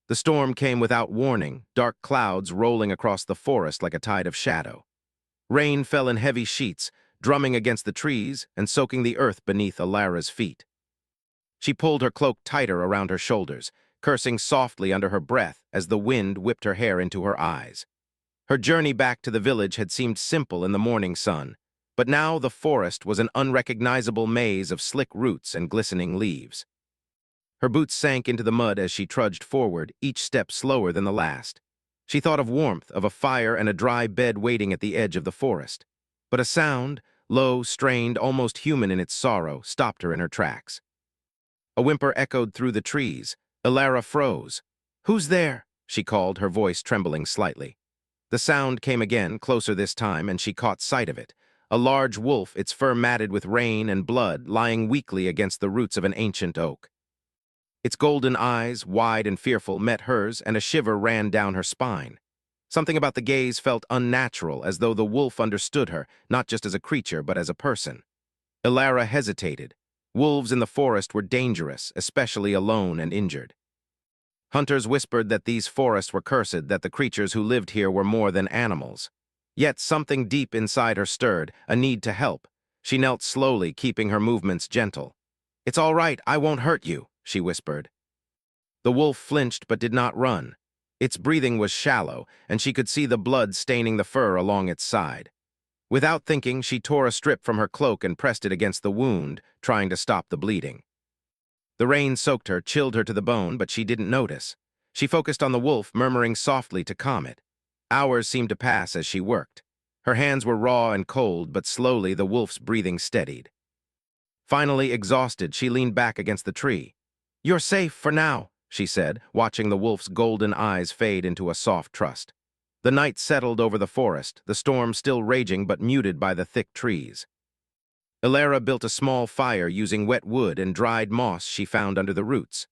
The storm came without warning, dark clouds rolling across the forest like a tide of shadow. Rain fell in heavy sheets, drumming against the trees and soaking the earth beneath Alara's feet. She pulled her cloak tighter around her shoulders, cursing softly under her breath as the wind whipped her hair into her eyes. Her journey back to the village had seemed simple in the morning sun, but now the forest was an unrecognizable maze of slick roots and glistening leaves. Her boots sank into the mud as she trudged forward, each step slower than the last. She thought of warmth, of a fire and a dry bed waiting at the edge of the forest. But a sound, low, strained, almost human in its sorrow, stopped her in her tracks. A whimper echoed through the trees. Alara froze. "Who's there?" she called, her voice trembling slightly. The sound came again, closer this time, and she caught sight of it. A large wolf, its fur matted with rain and blood, lying weakly against the roots of an ancient oak. Its golden eyes, wide and fearful, met hers, and a shiver ran down her spine. Something about the gaze felt unnatural, as though the wolf understood her, not just as a creature, but as a person. Alara hesitated. Wolves in the forest were dangerous, especially alone and injured. Hunters whispered that these forests were cursed, that the creatures who lived here were more than animals. Yet something deep inside her stirred, a need to help. She knelt slowly, keeping her movements gentle. "It's all right, I won't hurt you," she whispered. The wolf flinched but did not run. Its breathing was shallow, and she could see the blood staining the fur along its side. Without thinking, she tore a strip from her cloak and pressed it against the wound, trying to stop the bleeding. The rain soaked her, chilled her to the bone, but she didn't notice. She focused on the wolf, murmuring softly to calm it. Hours seemed to pass as she worked. Her hands were raw and cold, but slowly the wolf's breathing steadied. Finally, exhausted, she leaned back against the tree. "You're safe for now," she said, watching the wolf's golden eyes fade into a soft trust. The night settled over the forest, the storm still raging but muted by the thick trees. Alara built a small fire using wet wood and dried moss she found under the roots.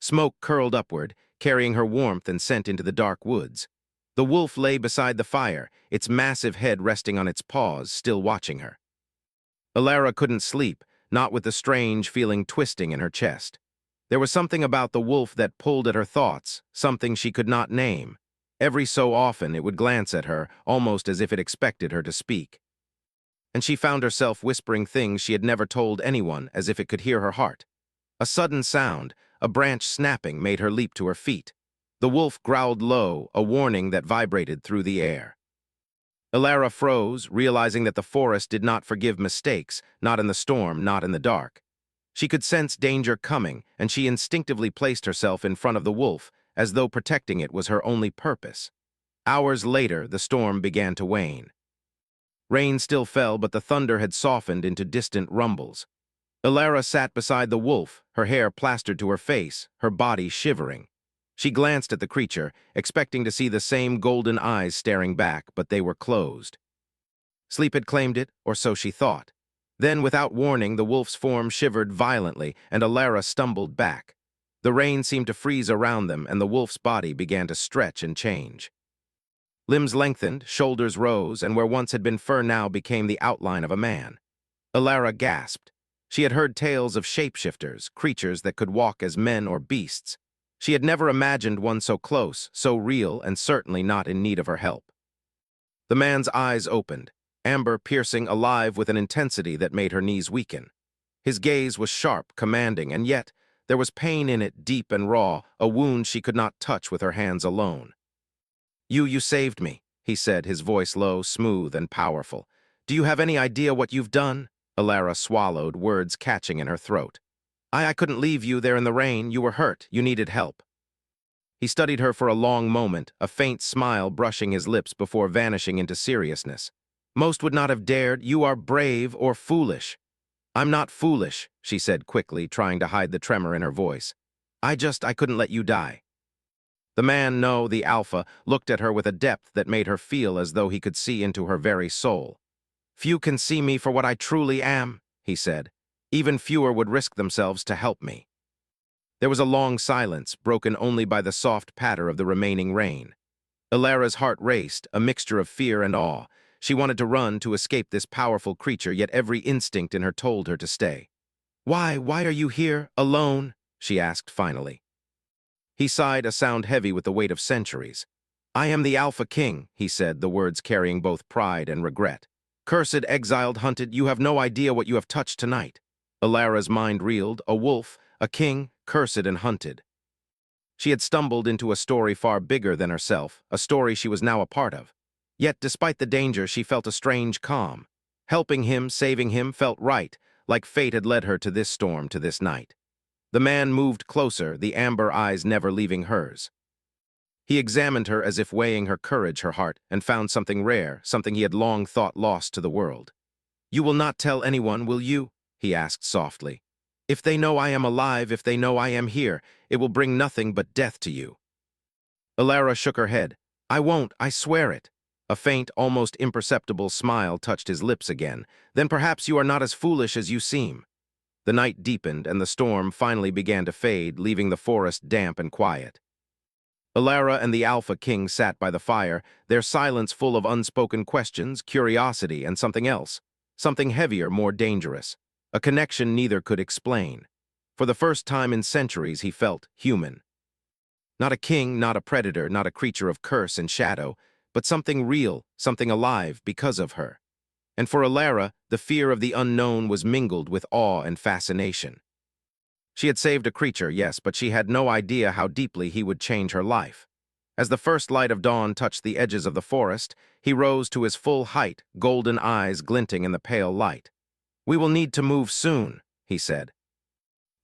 Smoke curled upward, carrying her warmth and scent into the dark woods. The wolf lay beside the fire, its massive head resting on its paws, still watching her. Alara couldn't sleep, not with the strange feeling twisting in her chest. There was something about the wolf that pulled at her thoughts, something she could not name. Every so often it would glance at her, almost as if it expected her to speak. And she found herself whispering things she had never told anyone, as if it could hear her heart. A sudden sound, a branch snapping, made her leap to her feet. The wolf growled low, a warning that vibrated through the air. Alara froze, realizing that the forest did not forgive mistakes, not in the storm, not in the dark. She could sense danger coming, and she instinctively placed herself in front of the wolf, as though protecting it was her only purpose. Hours later, the storm began to wane. Rain still fell, but the thunder had softened into distant rumbles. Alara sat beside the wolf, her hair plastered to her face, her body shivering. She glanced at the creature, expecting to see the same golden eyes staring back, but they were closed. Sleep had claimed it, or so she thought. Then, without warning, the wolf's form shivered violently, and Alara stumbled back. The rain seemed to freeze around them, and the wolf's body began to stretch and change. Limbs lengthened, shoulders rose, and where once had been fur now became the outline of a man. Alara gasped. She had heard tales of shapeshifters, creatures that could walk as men or beasts. She had never imagined one so close, so real, and certainly not in need of her help. The man's eyes opened, amber, piercing, alive with an intensity that made her knees weaken. His gaze was sharp, commanding, and yet there was pain in it, deep and raw, a wound she could not touch with her hands alone. You saved me," he said, his voice low, smooth, and powerful. "Do you have any idea what you've done?" Alara swallowed, words catching in her throat. I couldn't leave you there in the rain. You were hurt. You needed help." He studied her for a long moment, a faint smile brushing his lips before vanishing into seriousness. "Most would not have dared. You are brave or foolish." "I'm not foolish," she said quickly, trying to hide the tremor in her voice. I couldn't let you die." The man, no, the alpha, looked at her with a depth that made her feel as though he could see into her very soul. "Few can see me for what I truly am," he said. "Even fewer would risk themselves to help me." There was a long silence, broken only by the soft patter of the remaining rain. Alara's heart raced, a mixture of fear and awe. She wanted to run to escape this powerful creature, yet every instinct in her told her to stay. Why are you here, alone?" she asked finally. He sighed, a sound heavy with the weight of centuries. "I am the Alpha King," he said, the words carrying both pride and regret. "Cursed, exiled, hunted, you have no idea what you have touched tonight." Alara's mind reeled, a wolf, a king, cursed and hunted. She had stumbled into a story far bigger than herself, a story she was now a part of. Yet, despite the danger, she felt a strange calm. Helping him, saving him, felt right, like fate had led her to this storm, to this night. The man moved closer, the amber eyes never leaving hers. He examined her as if weighing her courage, her heart, and found something rare, something he had long thought lost to the world. "You will not tell anyone, will you?" he asked softly. "If they know I am alive, if they know I am here, it will bring nothing but death to you." Alara shook her head. "I won't, I swear it." A faint, almost imperceptible smile touched his lips again. "Then perhaps you are not as foolish as you seem." The night deepened, and the storm finally began to fade, leaving the forest damp and quiet. Alara and the Alpha King sat by the fire, their silence full of unspoken questions, curiosity, and something else. Something heavier, more dangerous. A connection neither could explain. For the first time in centuries, he felt human. Not a king, not a predator, not a creature of curse and shadow, but something real, something alive because of her. And for Alara, the fear of the unknown was mingled with awe and fascination. She had saved a creature, yes, but she had no idea how deeply he would change her life. As the first light of dawn touched the edges of the forest, he rose to his full height, golden eyes glinting in the pale light. "We will need to move soon," he said.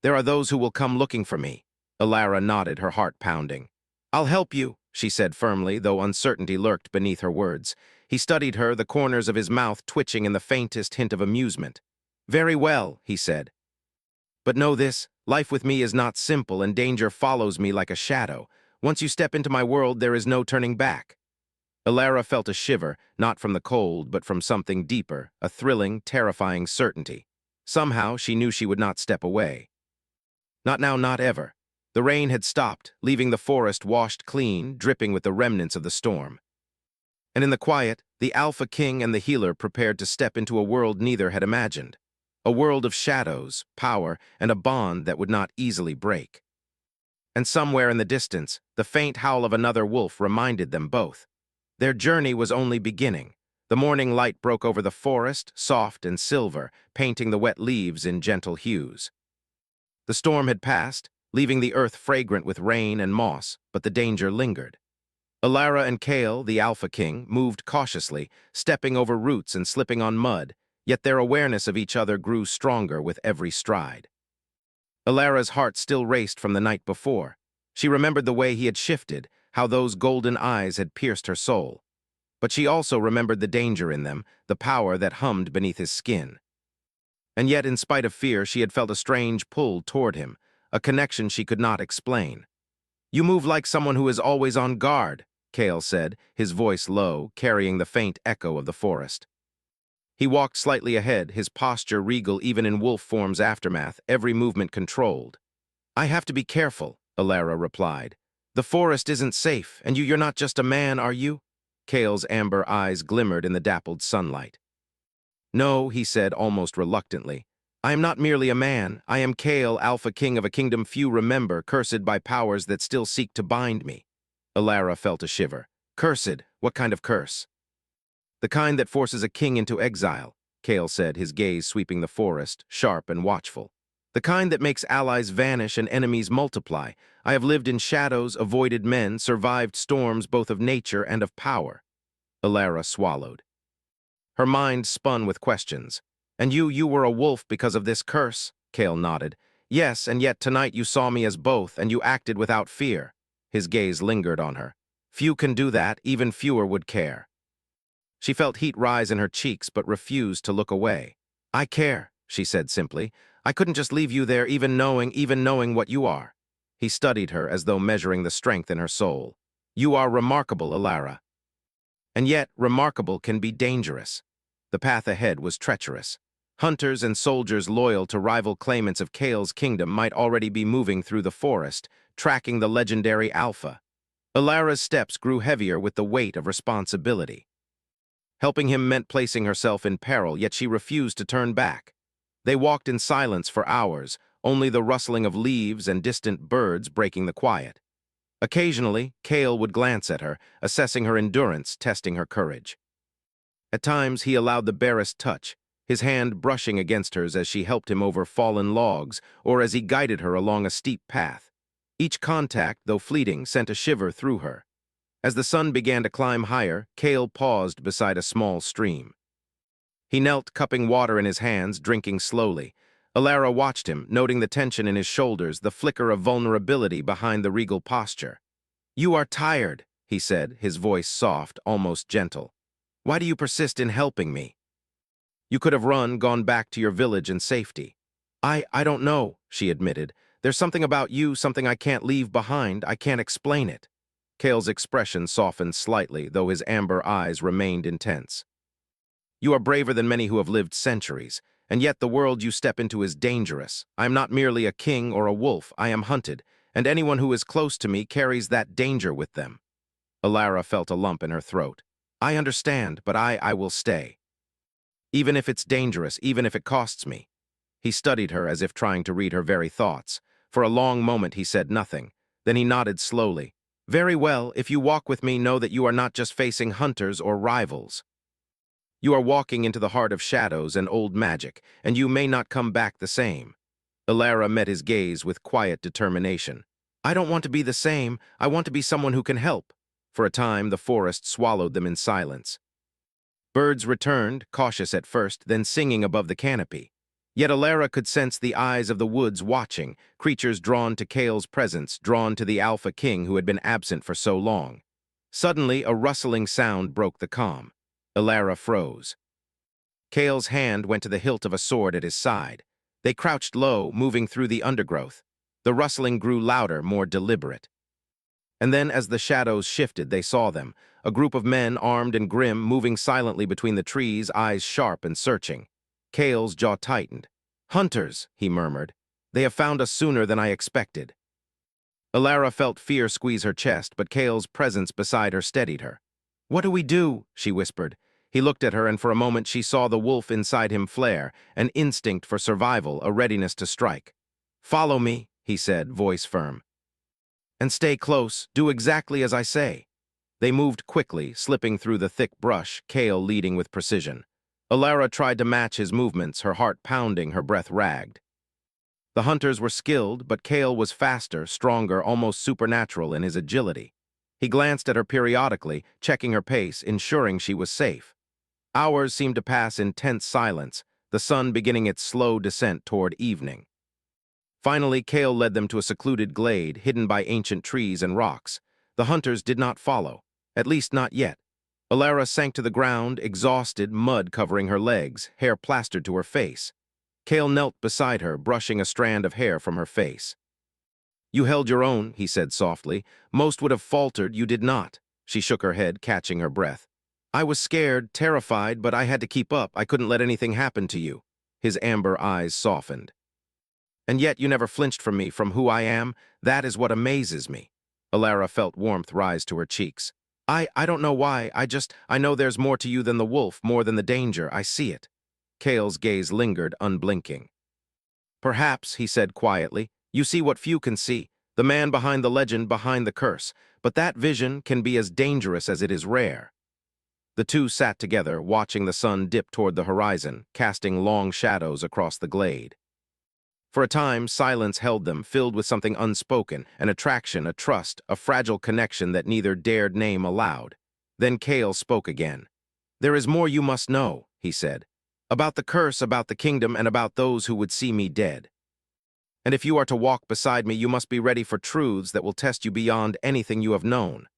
"There are those who will come looking for me." Alara nodded, her heart pounding. "I'll help you," she said firmly, though uncertainty lurked beneath her words. He studied her, the corners of his mouth twitching in the faintest hint of amusement. "Very well," he said. "But know this, life with me is not simple, and danger follows me like a shadow. Once you step into my world, there is no turning back." Alara felt a shiver, not from the cold, but from something deeper, a thrilling, terrifying certainty. Somehow, she knew she would not step away. Not now, not ever. The rain had stopped, leaving the forest washed clean, dripping with the remnants of the storm. And in the quiet, the Alpha King and the healer prepared to step into a world neither had imagined. A world of shadows, power, and a bond that would not easily break. And somewhere in the distance, the faint howl of another wolf reminded them both. Their journey was only beginning. The morning light broke over the forest, soft and silver, painting the wet leaves in gentle hues. The storm had passed, leaving the earth fragrant with rain and moss, but the danger lingered. Alara and Kale, the Alpha King, moved cautiously, stepping over roots and slipping on mud, yet their awareness of each other grew stronger with every stride. Alara's heart still raced from the night before. She remembered the way he had shifted, how those golden eyes had pierced her soul. But she also remembered the danger in them, the power that hummed beneath his skin. And yet, in spite of fear, she had felt a strange pull toward him, a connection she could not explain. "You move like someone who is always on guard," Kale said, his voice low, carrying the faint echo of the forest. He walked slightly ahead, his posture regal even in wolf form's aftermath, every movement controlled. "I have to be careful," Alara replied. "The forest isn't safe, and you're not just a man, are you?" Kale's amber eyes glimmered in the dappled sunlight. "No," he said almost reluctantly. "I am not merely a man. I am Kale, Alpha King of a kingdom few remember, cursed by powers that still seek to bind me." Alara felt a shiver. "Cursed? What kind of curse?" "The kind that forces a king into exile," Kale said, his gaze sweeping the forest, sharp and watchful. "The kind that makes allies vanish and enemies multiply. I have lived in shadows, avoided men, survived storms both of nature and of power." Alara swallowed. Her mind spun with questions. "And you were a wolf because of this curse?" Kale nodded. "Yes, and yet tonight you saw me as both, and you acted without fear." His gaze lingered on her. "Few can do that, even fewer would care." She felt heat rise in her cheeks but refused to look away. "I care," she said simply. "I couldn't just leave you there even knowing what you are." He studied her as though measuring the strength in her soul. "You are remarkable, Alara. And yet, remarkable can be dangerous." The path ahead was treacherous. Hunters and soldiers loyal to rival claimants of Kale's kingdom might already be moving through the forest, tracking the legendary Alpha. Alara's steps grew heavier with the weight of responsibility. Helping him meant placing herself in peril, yet she refused to turn back. They walked in silence for hours, only the rustling of leaves and distant birds breaking the quiet. Occasionally, Kale would glance at her, assessing her endurance, testing her courage. At times, he allowed the barest touch, his hand brushing against hers as she helped him over fallen logs or as he guided her along a steep path. Each contact, though fleeting, sent a shiver through her. As the sun began to climb higher, Kale paused beside a small stream. He knelt, cupping water in his hands, drinking slowly. Alara watched him, noting the tension in his shoulders, the flicker of vulnerability behind the regal posture. "You are tired," he said, his voice soft, almost gentle. "Why do you persist in helping me? You could have run, gone back to your village in safety." I don't know," she admitted. "There's something about you, something I can't leave behind. I can't explain it." Kale's expression softened slightly, though his amber eyes remained intense. "You are braver than many who have lived centuries, and yet the world you step into is dangerous. I am not merely a king or a wolf, I am hunted, and anyone who is close to me carries that danger with them." Alara felt a lump in her throat. "I understand, but I will stay. Even if it's dangerous, even if it costs me." He studied her as if trying to read her very thoughts. For a long moment he said nothing. Then he nodded slowly. "Very well, if you walk with me, know that you are not just facing hunters or rivals. You are walking into the heart of shadows and old magic, and you may not come back the same." Alara met his gaze with quiet determination. "I don't want to be the same. I want to be someone who can help." For a time, the forest swallowed them in silence. Birds returned, cautious at first, then singing above the canopy. Yet Alara could sense the eyes of the woods watching, creatures drawn to Kale's presence, drawn to the Alpha King who had been absent for so long. Suddenly, a rustling sound broke the calm. Alara froze. Kale's hand went to the hilt of a sword at his side. They crouched low, moving through the undergrowth. The rustling grew louder, more deliberate. And then, as the shadows shifted, they saw them, a group of men armed and grim, moving silently between the trees, eyes sharp and searching. Kale's jaw tightened. "Hunters," he murmured. "They have found us sooner than I expected." Alara felt fear squeeze her chest, but Kale's presence beside her steadied her. "What do we do?" she whispered. He looked at her, and for a moment she saw the wolf inside him flare, an instinct for survival, a readiness to strike. "Follow me," he said, voice firm. "And stay close. Do exactly as I say." They moved quickly, slipping through the thick brush, Kale leading with precision. Alara tried to match his movements, her heart pounding, her breath ragged. The hunters were skilled, but Kale was faster, stronger, almost supernatural in his agility. He glanced at her periodically, checking her pace, ensuring she was safe. Hours seemed to pass in tense silence, the sun beginning its slow descent toward evening. Finally, Kale led them to a secluded glade, hidden by ancient trees and rocks. The hunters did not follow, at least not yet. Alara sank to the ground, exhausted, mud covering her legs, hair plastered to her face. Kale knelt beside her, brushing a strand of hair from her face. "You held your own," he said softly. "Most would have faltered, you did not." She shook her head, catching her breath. "I was scared, terrified, but I had to keep up. I couldn't let anything happen to you." His amber eyes softened. "And yet you never flinched from me, from who I am. That is what amazes me." Alara felt warmth rise to her cheeks. I don't know why. I know there's more to you than the wolf, more than the danger. I see it." Kale's gaze lingered, unblinking. "Perhaps," he said quietly, "you see what few can see, the man behind the legend, behind the curse. But that vision can be as dangerous as it is rare." The two sat together, watching the sun dip toward the horizon, casting long shadows across the glade. For a time, silence held them, filled with something unspoken, an attraction, a trust, a fragile connection that neither dared name aloud. Then Kale spoke again. "There is more you must know," he said. "About the curse, about the kingdom, and about those who would see me dead. And if you are to walk beside me, you must be ready for truths that will test you beyond anything you have known."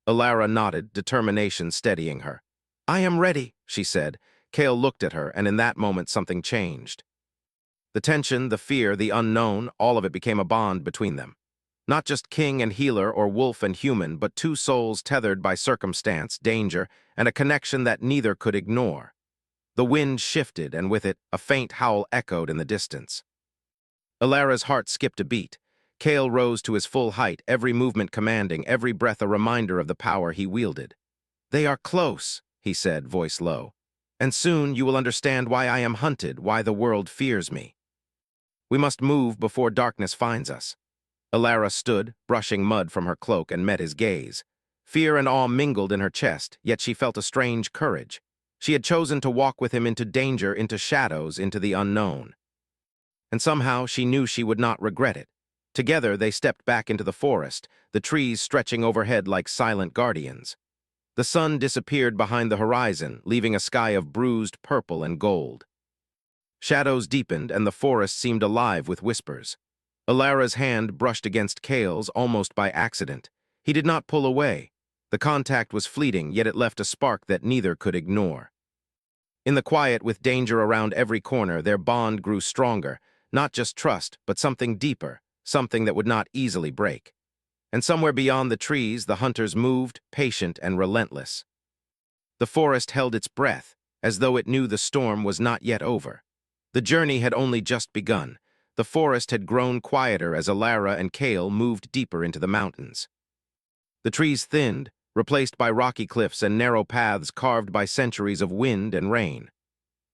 Alara nodded, determination steadying her. "I am ready," she said. Kale looked at her, and in that moment something changed. The tension, the fear, the unknown, all of it became a bond between them. Not just king and healer or wolf and human, but two souls tethered by circumstance, danger, and a connection that neither could ignore. The wind shifted, and with it, a faint howl echoed in the distance. Alara's heart skipped a beat. Kale rose to his full height, every movement commanding, every breath a reminder of the power he wielded. "They are close," he said, voice low. "And soon you will understand why I am hunted, why the world fears me. We must move before darkness finds us." Alara stood, brushing mud from her cloak, and met his gaze. Fear and awe mingled in her chest, yet she felt a strange courage. She had chosen to walk with him into danger, into shadows, into the unknown. And somehow she knew she would not regret it. Together they stepped back into the forest, the trees stretching overhead like silent guardians. The sun disappeared behind the horizon, leaving a sky of bruised purple and gold. Shadows deepened, and the forest seemed alive with whispers. Alara's hand brushed against Kale's almost by accident. He did not pull away. The contact was fleeting, yet it left a spark that neither could ignore. In the quiet, with danger around every corner, their bond grew stronger, not just trust, but something deeper, something that would not easily break. And somewhere beyond the trees, the hunters moved, patient and relentless. The forest held its breath, as though it knew the storm was not yet over. The journey had only just begun. The forest had grown quieter as Alara and Kale moved deeper into the mountains. The trees thinned, replaced by rocky cliffs and narrow paths carved by centuries of wind and rain.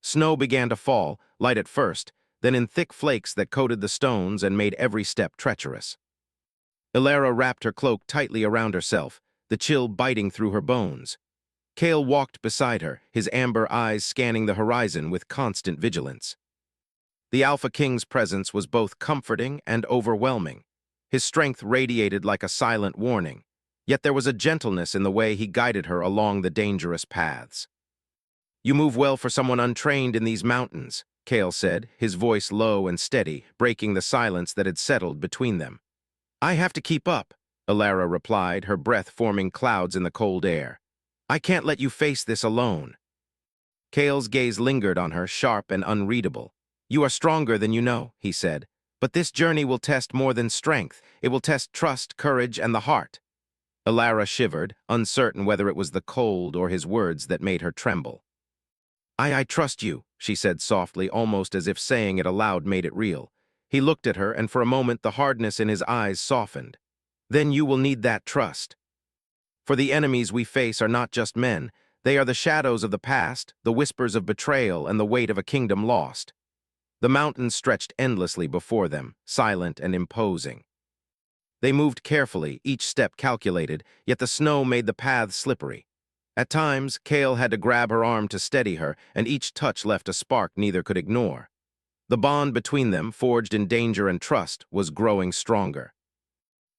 Snow began to fall, light at first, then in thick flakes that coated the stones and made every step treacherous. Alara wrapped her cloak tightly around herself, the chill biting through her bones. Kale walked beside her, his amber eyes scanning the horizon with constant vigilance. The Alpha King's presence was both comforting and overwhelming. His strength radiated like a silent warning, yet there was a gentleness in the way he guided her along the dangerous paths. "You move well for someone untrained in these mountains," Kale said, his voice low and steady, breaking the silence that had settled between them. "I have to keep up," Alara replied, her breath forming clouds in the cold air. "I can't let you face this alone." Kale's gaze lingered on her, sharp and unreadable. "You are stronger than you know," he said, "but this journey will test more than strength. It will test trust, courage, and the heart." Alara shivered, uncertain whether it was the cold or his words that made her tremble. I trust you," she said softly, almost as if saying it aloud made it real. He looked at her, and for a moment the hardness in his eyes softened. "Then you will need that trust. For the enemies we face are not just men. They are the shadows of the past, the whispers of betrayal, and the weight of a kingdom lost." The mountains stretched endlessly before them, silent and imposing. They moved carefully, each step calculated, yet the snow made the paths slippery. At times, Kale had to grab her arm to steady her, and each touch left a spark neither could ignore. The bond between them, forged in danger and trust, was growing stronger.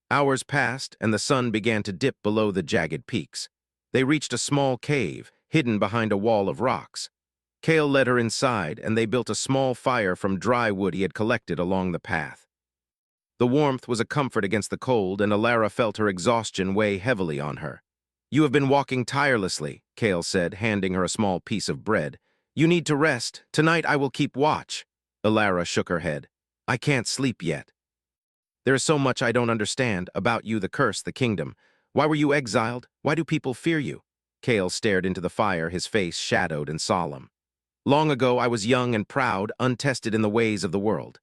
Hours passed, and the sun began to dip below the jagged peaks. They reached a small cave, hidden behind a wall of rocks. Kale led her inside, and they built a small fire from dry wood he had collected along the path. The warmth was a comfort against the cold, and Alara felt her exhaustion weigh heavily on her. "You have been walking tirelessly," Kale said, handing her a small piece of bread. "You need to rest. Tonight I will keep watch." Alara shook her head. "I can't sleep yet. There is so much I don't understand about you, the curse, the kingdom. Why were you exiled? Why do people fear you?" Kale stared into the fire, his face shadowed and solemn. "Long ago I was young and proud, untested in the ways of the world.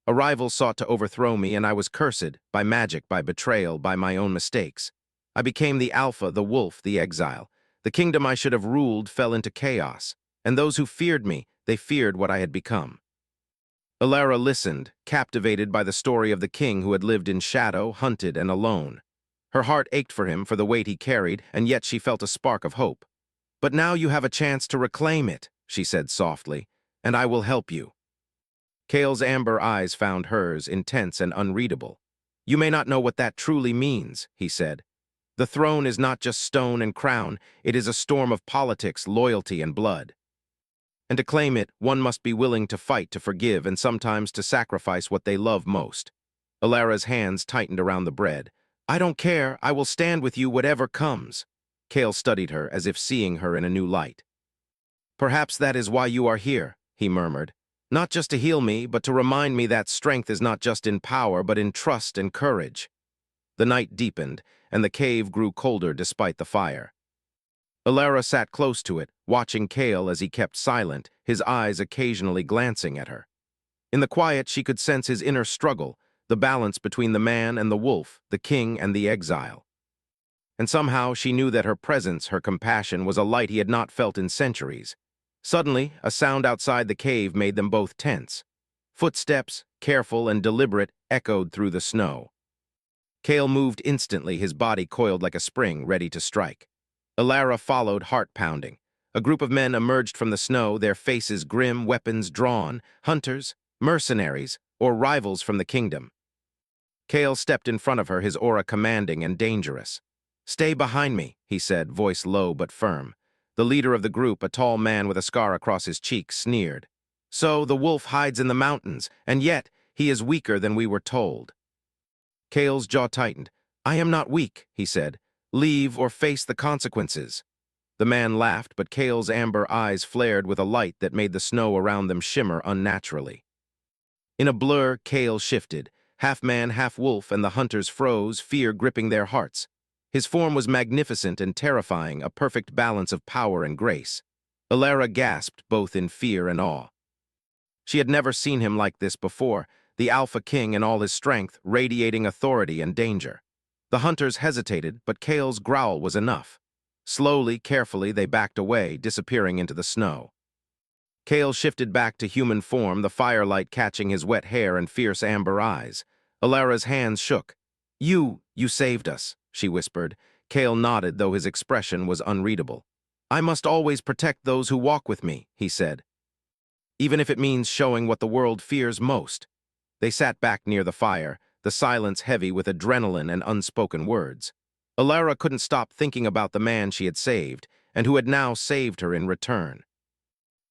A rival sought to overthrow me, and I was cursed, by magic, by betrayal, by my own mistakes. I became the Alpha, the wolf, the exile. The kingdom I should have ruled fell into chaos, and those who feared me, they feared what I had become." Alara listened, captivated by the story of the king who had lived in shadow, hunted, and alone. Her heart ached for him, for the weight he carried, and yet she felt a spark of hope. "But now you have a chance to reclaim it," she said softly, "and I will help you." Kale's amber eyes found hers, intense and unreadable. "You may not know what that truly means," he said. "The throne is not just stone and crown, it is a storm of politics, loyalty, and blood. And to claim it, one must be willing to fight, to forgive, and sometimes to sacrifice what they love most." Alara's hands tightened around the bread. "I don't care, I will stand with you whatever comes." Kale studied her, as if seeing her in a new light. "Perhaps that is why you are here," he murmured. "Not just to heal me, but to remind me that strength is not just in power, but in trust and courage." The night deepened, and the cave grew colder despite the fire. Alara sat close to it, watching Kale as he kept silent, his eyes occasionally glancing at her. In the quiet, she could sense his inner struggle, the balance between the man and the wolf, the king and the exile. And somehow she knew that her presence, her compassion, was a light he had not felt in centuries. Suddenly, a sound outside the cave made them both tense. Footsteps, careful and deliberate, echoed through the snow. Kale moved instantly, his body coiled like a spring, ready to strike. Ilara followed, heart pounding. A group of men emerged from the snow, their faces grim, weapons drawn, hunters, mercenaries, or rivals from the kingdom. Kale stepped in front of her, his aura commanding and dangerous. "Stay behind me," he said, voice low but firm. The leader of the group, a tall man with a scar across his cheek, sneered. "So the wolf hides in the mountains, and yet he is weaker than we were told." Kale's jaw tightened. "I am not weak," he said. "Leave or face the consequences." The man laughed, but Kale's amber eyes flared with a light that made the snow around them shimmer unnaturally. In a blur, Kale shifted. Half man, half wolf, and the hunters froze, fear gripping their hearts. His form was magnificent and terrifying, a perfect balance of power and grace. Ilara gasped, both in fear and awe. She had never seen him like this before, the Alpha King in all his strength, radiating authority and danger. The hunters hesitated, but Kale's growl was enough. Slowly, carefully, they backed away, disappearing into the snow. Kale shifted back to human form, the firelight catching his wet hair and fierce amber eyes. Ilara's hands shook. You saved us," she whispered. Kale nodded, though his expression was unreadable. "I must always protect those who walk with me," he said. "Even if it means showing what the world fears most." They sat back near the fire, the silence heavy with adrenaline and unspoken words. Ilara couldn't stop thinking about the man she had saved, and who had now saved her in return.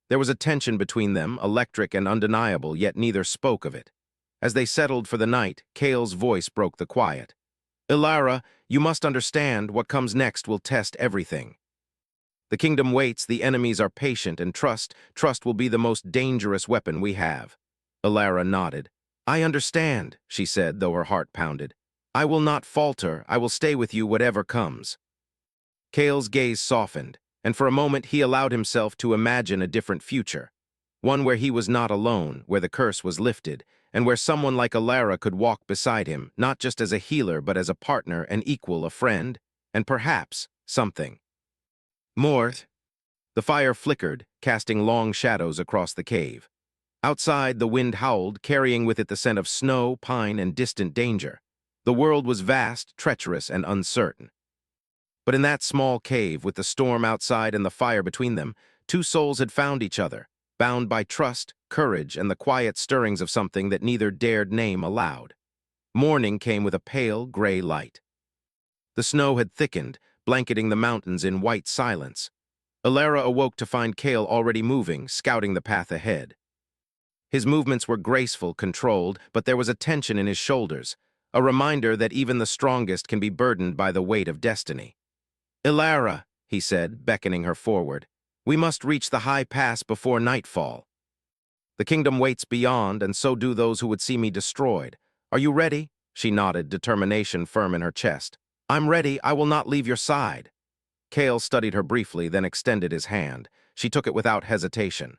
There was a tension between them, electric and undeniable, yet neither spoke of it. As they settled for the night, Kale's voice broke the quiet. "Ilara, you must understand, what comes next will test everything. The kingdom waits, the enemies are patient, and trust will be the most dangerous weapon we have." Ilara nodded. "I understand," she said, though her heart pounded. "I will not falter, I will stay with you whatever comes." Kale's gaze softened, and for a moment he allowed himself to imagine a different future. One where he was not alone, where the curse was lifted, and where someone like Ilara could walk beside him, not just as a healer but as a partner, an equal, a friend, and perhaps something more. The fire flickered, casting long shadows across the cave. Outside, the wind howled, carrying with it the scent of snow, pine, and distant danger. The world was vast, treacherous, and uncertain. But in that small cave, with the storm outside and the fire between them, two souls had found each other, bound by trust, courage, and the quiet stirrings of something that neither dared name aloud. Morning came with a pale, gray light. The snow had thickened, blanketing the mountains in white silence. Ilara awoke to find Kale already moving, scouting the path ahead. His movements were graceful, controlled, but there was a tension in his shoulders, a reminder that even the strongest can be burdened by the weight of destiny. "Ilara," he said, beckoning her forward, "we must reach the high pass before nightfall. The kingdom waits beyond, and so do those who would see me destroyed. Are you ready?" She nodded, determination firm in her chest. "I'm ready. I will not leave your side." Kale studied her briefly, then extended his hand. She took it without hesitation.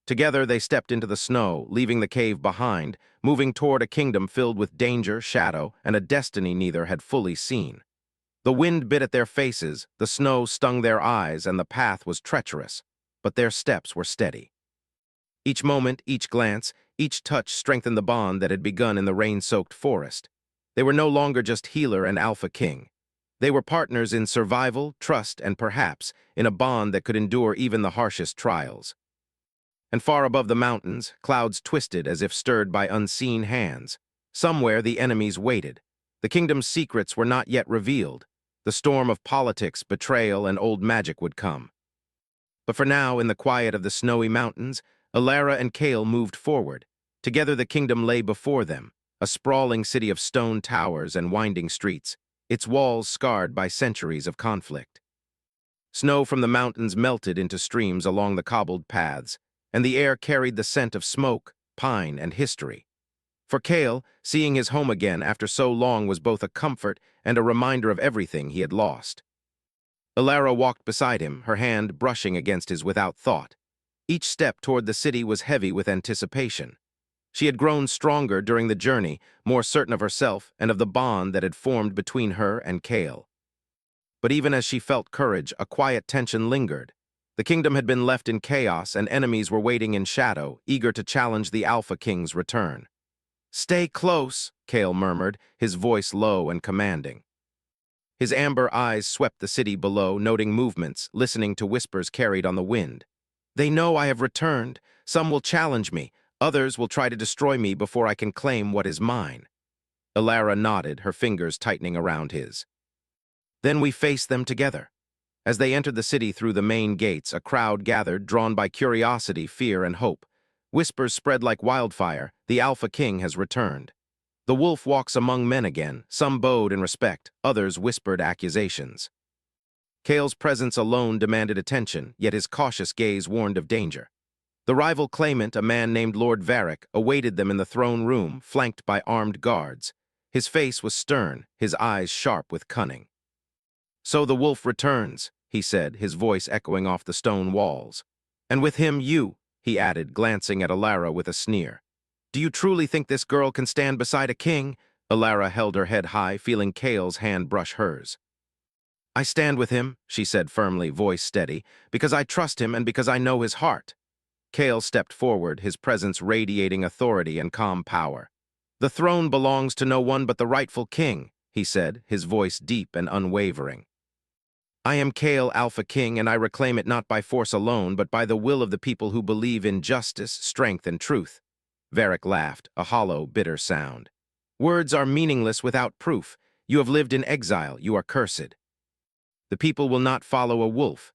Together they stepped into the snow, leaving the cave behind, moving toward a kingdom filled with danger, shadow, and a destiny neither had fully seen. The wind bit at their faces, the snow stung their eyes, and the path was treacherous, but their steps were steady. Each moment, each glance, each touch strengthened the bond that had begun in the rain-soaked forest. They were no longer just healer and Alpha King. They were partners in survival, trust, and perhaps in a bond that could endure even the harshest trials. And far above the mountains, clouds twisted as if stirred by unseen hands. Somewhere the enemies waited. The kingdom's secrets were not yet revealed. The storm of politics, betrayal, and old magic would come. But for now, in the quiet of the snowy mountains, Ilara and Kale moved forward. Together the kingdom lay before them, a sprawling city of stone towers and winding streets, its walls scarred by centuries of conflict. Snow from the mountains melted into streams along the cobbled paths, and the air carried the scent of smoke, pine, and history. For Kale, seeing his home again after so long was both a comfort and a reminder of everything he had lost. Ilara walked beside him, her hand brushing against his without thought. Each step toward the city was heavy with anticipation. She had grown stronger during the journey, more certain of herself and of the bond that had formed between her and Kale. But even as she felt courage, a quiet tension lingered. The kingdom had been left in chaos, and enemies were waiting in shadow, eager to challenge the Alpha King's return. "Stay close," Kale murmured, his voice low and commanding. His amber eyes swept the city below, noting movements, listening to whispers carried on the wind. "They know I have returned. Some will challenge me. Others will try to destroy me before I can claim what is mine." Alara nodded, her fingers tightening around his. "Then we face them together." As they entered the city through the main gates, a crowd gathered, drawn by curiosity, fear, and hope. Whispers spread like wildfire. The Alpha King has returned. The wolf walks among men again. Some bowed in respect, others whispered accusations. Kale's presence alone demanded attention, yet his cautious gaze warned of danger. The rival claimant, a man named Lord Varric, awaited them in the throne room, flanked by armed guards. His face was stern, his eyes sharp with cunning. "So the wolf returns," he said, his voice echoing off the stone walls. "And with him you," he added, glancing at Alara with a sneer. "Do you truly think this girl can stand beside a king?" Alara held her head high, feeling Kale's hand brush hers. "I stand with him," she said firmly, voice steady, "because I trust him and because I know his heart." Kale stepped forward, his presence radiating authority and calm power. "The throne belongs to no one but the rightful king," he said, his voice deep and unwavering. "I am Kale, Alpha King, and I reclaim it not by force alone, but by the will of the people who believe in justice, strength, and truth." Varric laughed, a hollow, bitter sound. "Words are meaningless without proof. You have lived in exile, you are cursed. The people will not follow a wolf."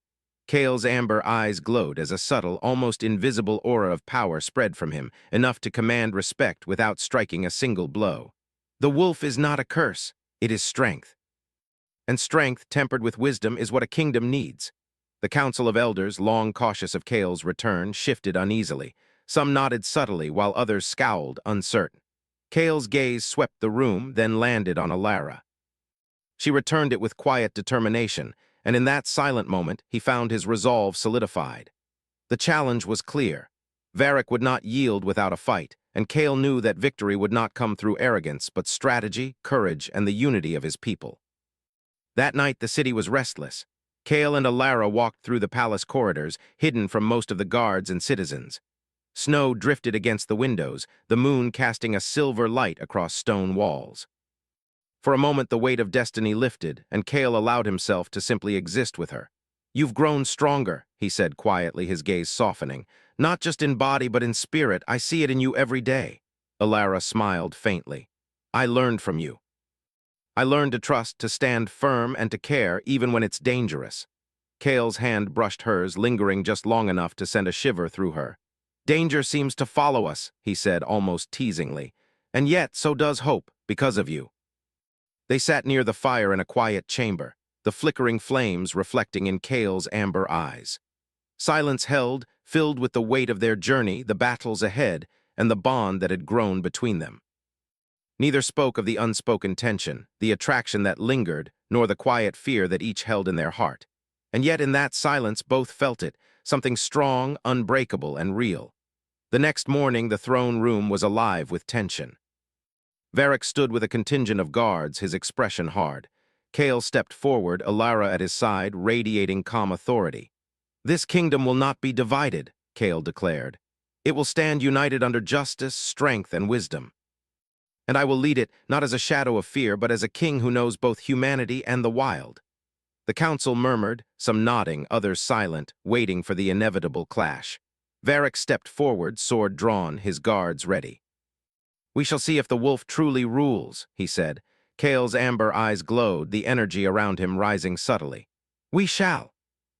Kale's amber eyes glowed as a subtle, almost invisible aura of power spread from him, enough to command respect without striking a single blow. "The wolf is not a curse, it is strength. And strength, tempered with wisdom, is what a kingdom needs." The Council of Elders, long cautious of Kale's return, shifted uneasily. Some nodded subtly, while others scowled, uncertain. Kale's gaze swept the room, then landed on Alara. She returned it with quiet determination, and in that silent moment, he found his resolve solidified. The challenge was clear. Varric would not yield without a fight, and Kale knew that victory would not come through arrogance, but strategy, courage, and the unity of his people. That night, the city was restless. Kale and Alara walked through the palace corridors, hidden from most of the guards and citizens. Snow drifted against the windows, the moon casting a silver light across stone walls. For a moment, the weight of destiny lifted, and Kale allowed himself to simply exist with her. "You've grown stronger," he said quietly, his gaze softening. "Not just in body, but in spirit. I see it in you every day." Alara smiled faintly. "I learned from you. I learned to trust, to stand firm, and to care, even when it's dangerous." Kale's hand brushed hers, lingering just long enough to send a shiver through her. "Danger seems to follow us," he said, almost teasingly. "And yet, so does hope, because of you." They sat near the fire in a quiet chamber, the flickering flames reflecting in Kale's amber eyes. Silence held, filled with the weight of their journey, the battles ahead, and the bond that had grown between them. Neither spoke of the unspoken tension, the attraction that lingered, nor the quiet fear that each held in their heart. And yet in that silence both felt it, something strong, unbreakable, and real. The next morning the throne room was alive with tension. Varric stood with a contingent of guards, his expression hard. Kale stepped forward, Alara at his side, radiating calm authority. "This kingdom will not be divided," Kale declared. "It will stand united under justice, strength, and wisdom. And I will lead it, not as a shadow of fear, but as a king who knows both humanity and the wild." The council murmured, some nodding, others silent, waiting for the inevitable clash. Varric stepped forward, sword drawn, his guards ready. "We shall see if the wolf truly rules," he said. Kale's amber eyes glowed, the energy around him rising subtly. "We shall."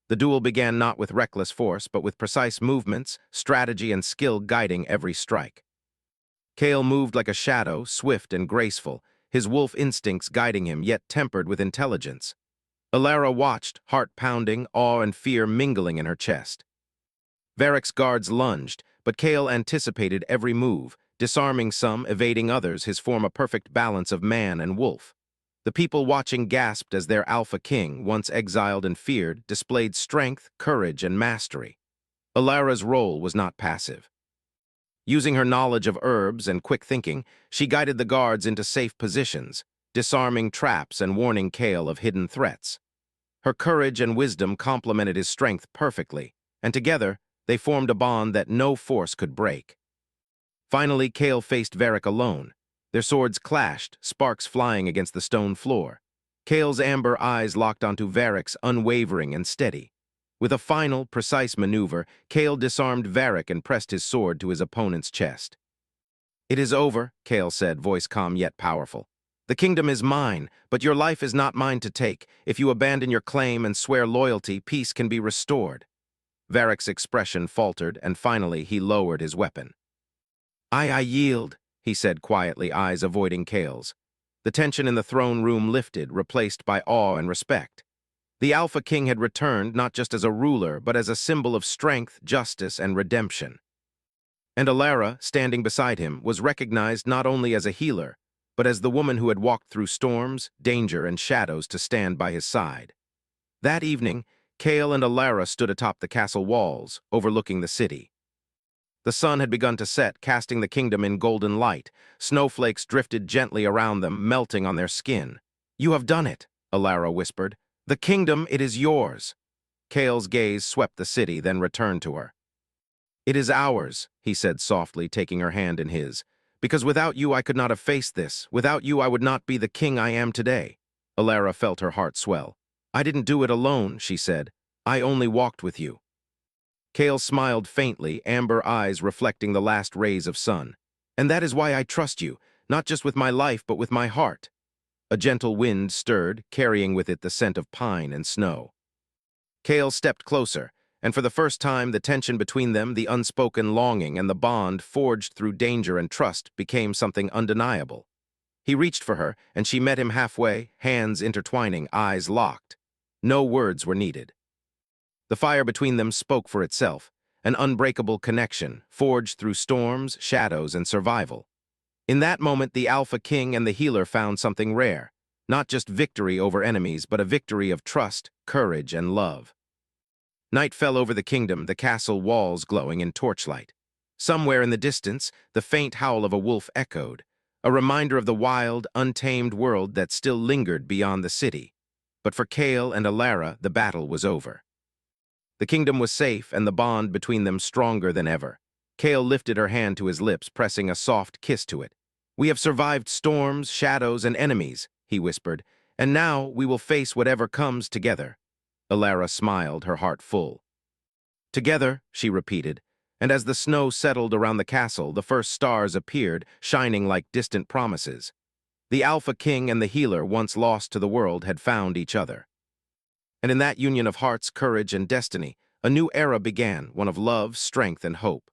The duel began not with reckless force, but with precise movements, strategy, and skill guiding every strike. Kale moved like a shadow, swift and graceful, his wolf instincts guiding him, yet tempered with intelligence. Alara watched, heart pounding, awe and fear mingling in her chest. Varric's guards lunged, but Kale anticipated every move, disarming some, evading others, his form a perfect balance of man and wolf. The people watching gasped as their Alpha King, once exiled and feared, displayed strength, courage, and mastery. Alara's role was not passive. Using her knowledge of herbs and quick thinking, she guided the guards into safe positions, disarming traps and warning Kale of hidden threats. Her courage and wisdom complemented his strength perfectly, and together they formed a bond that no force could break. Finally, Kale faced Varric alone. Their swords clashed, sparks flying against the stone floor. Kale's amber eyes locked onto Varric's, unwavering and steady. With a final, precise maneuver, Kale disarmed Varric and pressed his sword to his opponent's chest. "It is over," Kale said, voice calm yet powerful. "The kingdom is mine, but your life is not mine to take. If you abandon your claim and swear loyalty, peace can be restored." Varric's expression faltered, and finally he lowered his weapon. I yield," he said quietly, eyes avoiding Kale's. The tension in the throne room lifted, replaced by awe and respect. The Alpha King had returned not just as a ruler, but as a symbol of strength, justice, and redemption. And Alara, standing beside him, was recognized not only as a healer, but as the woman who had walked through storms, danger, and shadows to stand by his side. That evening, Kale and Alara stood atop the castle walls, overlooking the city. The sun had begun to set, casting the kingdom in golden light. Snowflakes drifted gently around them, melting on their skin. "You have done it," Alara whispered. "The kingdom, it is yours." Kale's gaze swept the city, then returned to her. "It is ours," he said softly, taking her hand in his. "Because without you I could not have faced this. Without you I would not be the king I am today." Alara felt her heart swell. "I didn't do it alone," she said. "I only walked with you." Kale smiled faintly, amber eyes reflecting the last rays of sun. "And that is why I trust you, not just with my life, but with my heart." A gentle wind stirred, carrying with it the scent of pine and snow. Kale stepped closer, and for the first time the tension between them, the unspoken longing and the bond forged through danger and trust, became something undeniable. He reached for her, and she met him halfway, hands intertwining, eyes locked. No words were needed. The fire between them spoke for itself, an unbreakable connection, forged through storms, shadows, and survival. In that moment, the Alpha King and the healer found something rare, not just victory over enemies, but a victory of trust, courage, and love. Night fell over the kingdom, the castle walls glowing in torchlight. Somewhere in the distance, the faint howl of a wolf echoed, a reminder of the wild, untamed world that still lingered beyond the city. But for Kale and Alara, the battle was over. The kingdom was safe, and the bond between them stronger than ever. Kale lifted her hand to his lips, pressing a soft kiss to it. "We have survived storms, shadows, and enemies," he whispered, "and now we will face whatever comes together." Alara smiled, her heart full. "Together," she repeated, and as the snow settled around the castle, the first stars appeared, shining like distant promises. The Alpha King and the healer, once lost to the world, had found each other. And in that union of hearts, courage, and destiny, a new era began, one of love, strength, and hope.